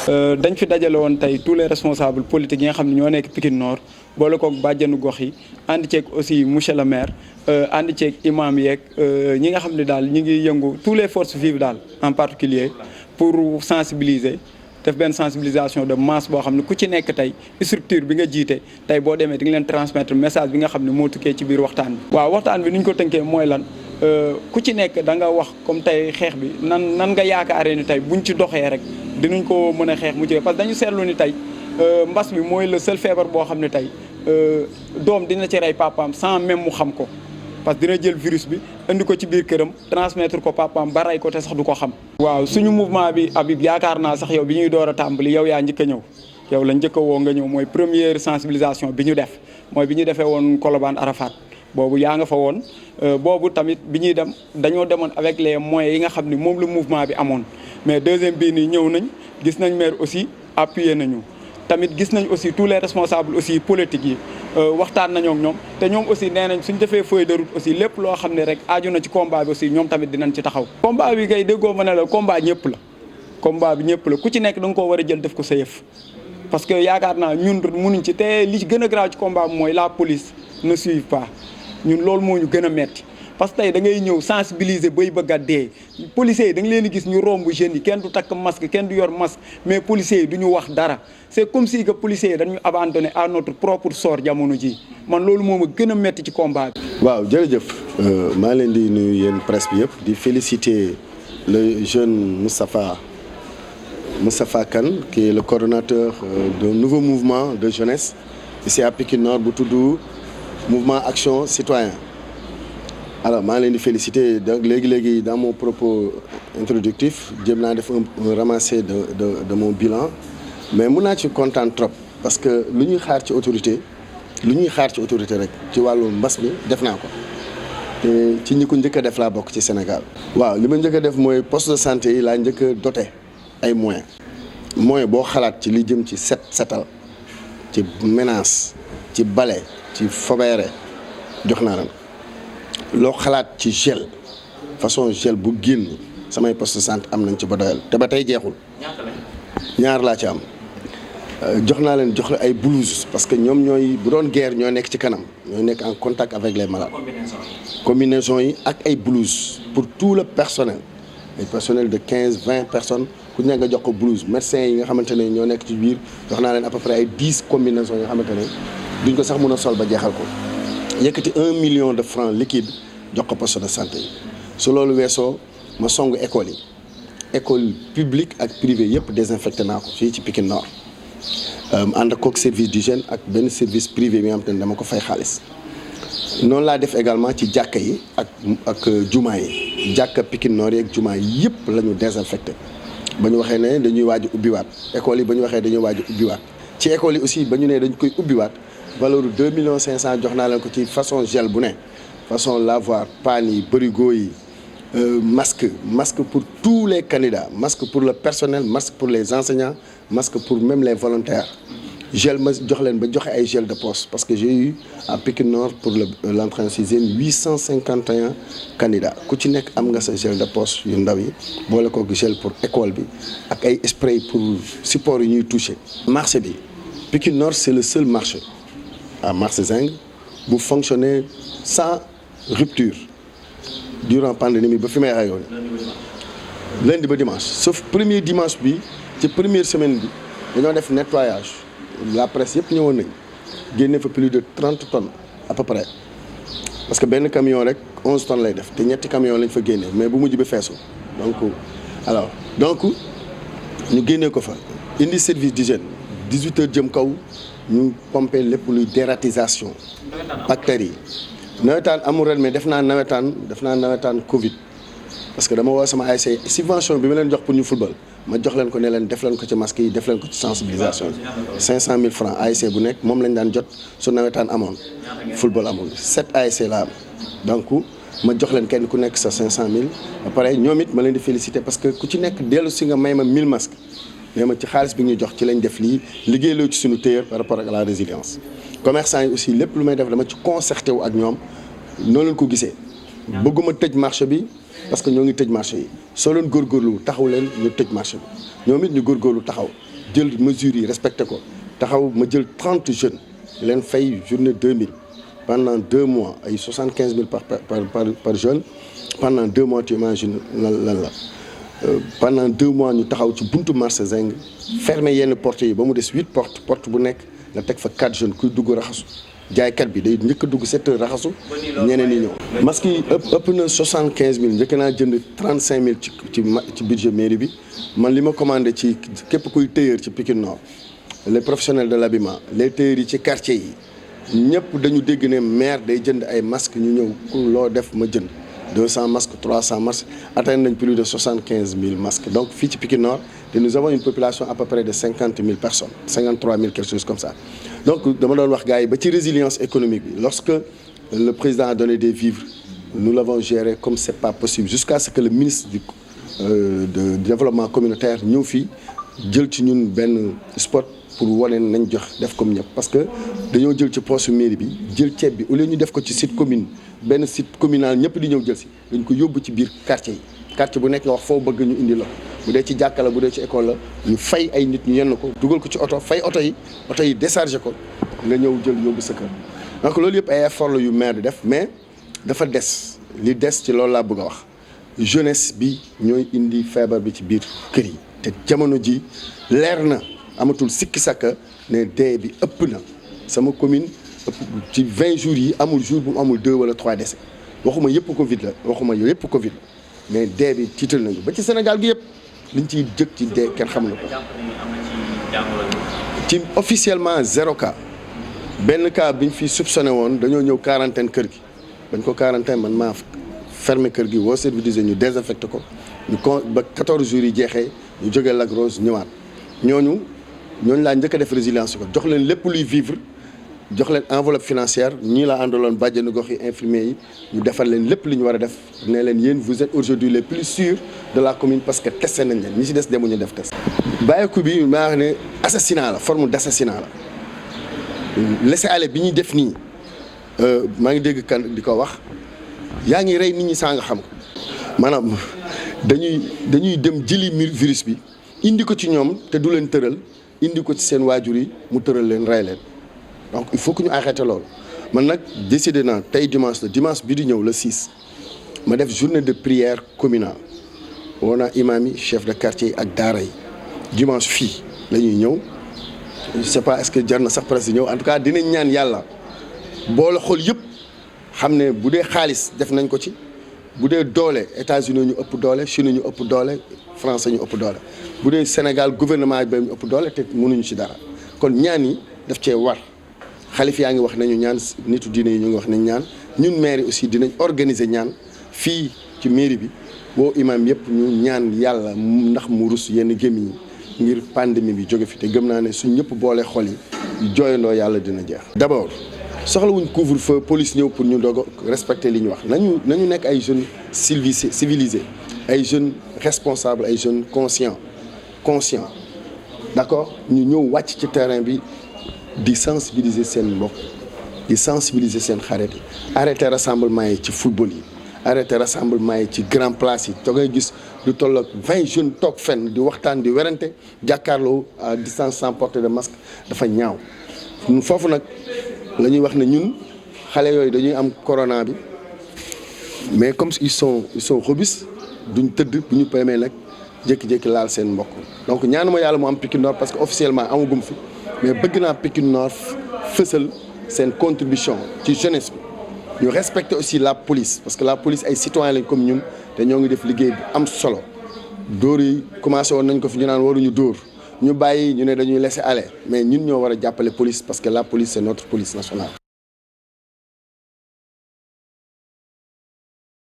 dañ fi dajale woon tey tous les responsables politiques yi nga xam ne ñoo nekk Pikine Nord boole koog bàjjenu gox yi ànd ceeg aussi monsieur le maire ànd ceeg imam yeeg ñi nga xam ne daal ñi ngi yëngu tous les forces vives daal en particulier pour sensibiliser def benn sensibilisation de masse boo xam ne ku ci nekk tey structure bi nga jiite tey boo demee di nga leen transmettre message bi nga xam ne moo tukkee ci biir waxtaan bi. waaw waxtaan bi ni ñu ko tënkee mooy lan ku ci nekk da nga wax comme tey xeex bi nan nga yaakaaree ni tey buñ ci doxee rek dinañ ko mën a xeex mu jógee parce que dañu seetlu ni tey mbas bi mooy le seul feebar boo xam ne tey doom dina ci rey papaam sans même mu xam ko. parce que dina jël virus bi indi ko ci biir këram transmettre ko papaam ba rey ko te sax du ko xam. waaw suñu mouvement bi Habib yaakaar naa sax yow bi ñuy door a tàmbali yow yaa njëkk a ñëw yow la njëkk a woo nga ñëw mooy première sensibilisation bi ñu def mooy bi ñu defee woon Colobane Arafat boobu yaa nga fa woon. boobu tamit bi ñuy dem dañoo demoon avec les moyens yi nga xam ni moom la mouvement bi amoon mais deuxième bii nii ñëw nañ gis nañ maire aussi appuyé nañu. tamit gis nañ aussi tous les responsables aussi politiques yi waxtaan nañoo ak ñoom te ñoom aussi nee nañ suñ defee feuille de route aussi lépp loo xam ne rek aaju na ci combat bi aussi ñoom tamit dinañ ci taxaw. combat bi kay déggoo ma ne la combat ñëpp la combat bi ñëpp la ku ci nekk da nga koo war a jël def ko sa yëf parce que yaakaar naa ñun munuñ ci te li gën a grave ci combat bi mooy la police ne suit pas ñun loolu moo ñu gën a metti parce que tey da ngay ñëw sensibiliser bay bëgg a dee policiers yi da nga leen di gis ñu romb jeunes yi kenn du takk masque kenn du yor masque mais policiers yi du ñu wax dara c'est comme si que policiers yi dañu abandonné à notre propre sort jamono ji man loolu moo ma gën a metti ci combat bi. waaw jërëjëf maa leen di nuyu yéen presse bi yëpp di féliciter le jeune Moustapha Kane qui est le coordonnateur d'un nouveau mouvement de jeunesse ici à Pikine Nord bu tudd mouvement action citoyen. alors maa ngi leen di féliciter donc léegi dans mon propos introductif jéem naa def un ramassé de mon bilan mais mun naa ci kontaan trop parce que lu ñuy xaar ci autorité rek ci wàllu mbas mi def naa ko te ci ñi ko njëkk a def laa bokk ci Sénégal. waaw li ma njëkk a def mooy poste de santé yi laa njëkk a doté ay moyens boo xalaat ci li jëm ci setal ci ménage ci bale ci fobeere jox naa leen. loo xalaat ci gel façon gel bu génn samay poste de santé am nañ ci ba doyal te ba tey jeexul. ñaar laa ci am. jox naa leen jox la ay blouse parce que ñoom ñooy bu doon guerre ñoo nekk ci kanam ñooy nekk en contact avec les malades. combinaison yi ak ay blouse pour tout le personnel ay personnel de 15-20 personnes ku nekk nga jox ko blouse médecins yi nga xamante ne ñoo nekk ci biir jox naa leen à peu près ay 10 combinaisons yoo xamante ne duñ ko sax mën a sol ba jeexal ko. yëkkati 1 million de francs liquide jox ko poste de santé yi su loolu weesoo ma song école publique ak privée yëpp désinfecté naa ko fii ci Pikine Nord ànd kook service d'hygiène ak benn service privé bi nga xam te ne dama ko fay xaalis noonu laa def également ci jàkka yi ak jumaa yi jàkka Pikine Nord yi ak jumaa yi yëpp la ñu désinfecté ba ñu waxee ne dañuy waaj a ubbiwaat école yi ba ñu waxee dañuy waaj a ubbiwaat ci école yi aussi ba ñu ne dañ koy ubbiwaat valeur 2,5 millions jox naa leen ko ci façon gel bu ne façon lavoir paan yi bërigo yi masque pour tous les candidats masque pour le personnel masque pour les enseignants masque pour même les volontaires gel ma jox leen ba joxe ay gel de poche parce que j'ai eu à Pikine Nord pour l'entrée en sixième 851 candidats ku ci nekk am nga sa gel de poche yu ndaw yi boole ko gel pour école bi ak ay spray pour support yi ñuy toucher. marché bi Pikine Nord c'est le seul marché à marché Zinc bu fonctionner sans rupture durant pandémie ba fi may waxee yoon lundi ba dimanche sauf premier dimanche bi ci première semaine bi dañoo def nettoyage la presse yëpp ñëwoon nañ génne fa plus de 30 tonnes à peu près parce que benn camion rek 11 tonnes lay def te ñetti camion lañ fa génne mais bu mujj bi feesu donc ñu génne ko fa indi service d'hygiène 18 heures jëm kaw ñu pompé lépp luy dératisation bactéries yi nawetaan amul ren mais def naa nawetaan Covid parce que dama woo sama ASC subvention bi ma leen jox pour ñu football ma jox leen ko ne leen def leen ko ci masque yi def leen ko ci sensibilisation 500 000 francs ASC bu nekk moom lañ daan jot su nawetaan amoon football amul 7 ASC la am donc ma jox leen kenn ku nekk sa 500 000 ba pare ñoom it ma leen di féliciter parce que ku ci nekk dellu si nga may ma 1000 masques mais ma ci xaalis bi ñu jox ci lañ def lii liggéey loo ci suñu tailleur par rapport ak la résilience commerçant yi aussi lépp lu may def dama ci concerté wu ak ñoom noonu leen ko gisee bëgguma tëj marché bi parce que ñoo ngi tëj marché yi soo leen góorgóorlu taxaw leen ñu tëj marché bi ñoom it ñu góorgóorlu taxaw jël mesures yi respecté ko taxaw ma jël 30 jeunes leen fay journée 2000 pendant 2 mois ay 75 000 par jeune pendant 2 mois tu imagines lan la pendant 2 mois ñu taxaw ci buntu marché Zing fermé yenn portes yi ba mu des 8 porte bu nekk nga teg fa 4 jeunes kuy dugg raxasu jaaykat bi day njëkk a dugg 7 heures raxasu ñeneen ñi ñëw. masque yi ëpp na 75 000 njëkk naa jënd 35 000 ci budget mairie bi man li ma commandé ci képp kuy tailleur ci Pikine Nord les professionnels de l'habillement les tailleurs yi ci quartier yi ñëpp dañu dégg ne maire day jënd ay masques ñu ñëw ku loo def ma jënd 200 masques 300 masques atteindre nañ plus de 75 000 masques donc fii ci Pikine Nord te nous avons une population à peu près de 50 000 personnes 53 000 quelque chose comme ça donc dama doon wax gars yi ba ci résilience économique bi lorsque le président a donné des vivres nous l'avons géré comme c'est pas possible jusqu'à ce que le ministre du développement communautaire ñëw fii jël ci ñun benn spot pour wane nañ jox def comme ñëpp parce que dañoo jël ci poche mairie bi jël ceeb bi au lieu ñu def ko ci site commune benn site communal ñëpp di ñëw jël si dañ ko yóbbu ci biir quartier yi quartier bu nekk nga wax foo bëgg ñu indi la bu dee ci jàkka la bu dee ci école la ñu fay ay nit ñu yenn ko dugal ko ci oto fay oto yi déchargé ko nga ñëw jël yóbbu sa kër donc loolu yëpp ay effort la yu maire di def mais dafa des li des ci loolu laa bëgg a wax jeunesse bi ñooy indi feebar bi ci biir kër yi te jamono ji leer na amatul sikki sakka ne dee bi ëpp na sama commune ci 20 jours yi amul jour bu mu amul 2 wala 3 décès waxuma yëpp Covid la waxuma yëpp Covid la mais dee bi tiital nañu ba ci Sénégal gi yëpp liñ ciy jëkk ci dee kenn xam na ko. ci officiellement 0 cas benn cas biñ fi soupçonné woon dañoo ñëw quarantaine kër gi bañ ko quarantaine man maa fermé kër gi woo service d'hygiène ñu désinfecté ko ñu ba 14 jours yi jeexee ñu jógee Lac Rose ñëwaat ñooñu laa njëkk a def résilience ko jox leen lépp luy vivre jox leen enveloppe financière ñii laa àndaloon bàjjenu gox yi infirmiers yi ñu defal leen lépp li ñu war a def ne leen yéen vous êtes aujourd'hui les plus sûrs de la commune parce que testé nañ leen ñi ci des demuñu def test. bàyyeeku bi maa wax ne assassinat la forme d' assassinat la laisser aller bi ñuy def nii maa ngi dégg kan di ko wax yaa ngi rey nit ñi saa nga xam ko maanaam dañuy dem jëli virus bi indi ko ci ñoom te du leen tëral indi ko ci seen waajur yi mu tëral leen rey leen. donc il faut que ñu arrêté loolu man nag décidé naa tey dimanche bi di ñëw le 6 ma def journée de prière communale woo naa imam yi chef de quartier yi ak daara yi dimanche fii la ñuy ñëw je sais pas est-ce que jar na sax presque ñëw en tout cas dinañ ñaan yàlla boole xol yëpp xam ne bu dee xaalis def nañ ko ci bu dee doole États-Unis ñu ëpp doole Chine ñu ëpp doole France ñu ëpp doole bu dee Sénégal gouvernement bi ñu ëpp doole te mënuñu ci dara kon ñaan yi daf cee war. xalif yaa ngi wax nañu ñaan nitu diine yi ñu ngi wax nañ ñaan ñun maire yi aussi dinañ organiser ñaan fii ci mairie bi boo imam yëpp ñu ñaan yàlla ndax mu rus yenn gémmiñ yi ngir pandémie bi jóge fi te gëm naa ne suñ ñëpp boole xol yi jooyandoo yàlla dina jeex. d'abord soxlawuñ couvre-feu police ñëw pour ñu doog respecter li ñu wax nañu nekk ay jeunes civilisés ay jeunes responsables ay jeunes conscients d'accord ñu ñëw wàcc ci terrain bi. di sensibiliser seen mbokk di sensibiliser seen xarit yi arrêter rassemblement yi ci football yi arrêter rassemblement yi ci grand place yi da ngay gis lu toll ak 20 jeunes toog fenn di waxtaan di werante jàkkaarloo à distance sans porter de masque dafa ñaaw foofu nag la ñuy wax ne ñun xale yooyu dañuy am corona bi mais comme ils sont robustes duñ tëdd bu ñu permet nag jékki-jékki laal seen mbokk donc ñaanuma yàlla mu am Pikine Nord parce que officiellement amagum fi mais bëgg naa Pikine Nord fësal seen contribution ci jeunesse bi ñu respecter aussi la police parce que la police ay citoyens lañ comme ñun te ñoo ngi def liggéey bu am solo dóor yi commencé woon nañ ko fi ñu naan waruñu dóor ñu bàyyi ñu ne dañuy laisser aller mais ñun ñoo war a jàppale police parce que la police c'est notre police nationale.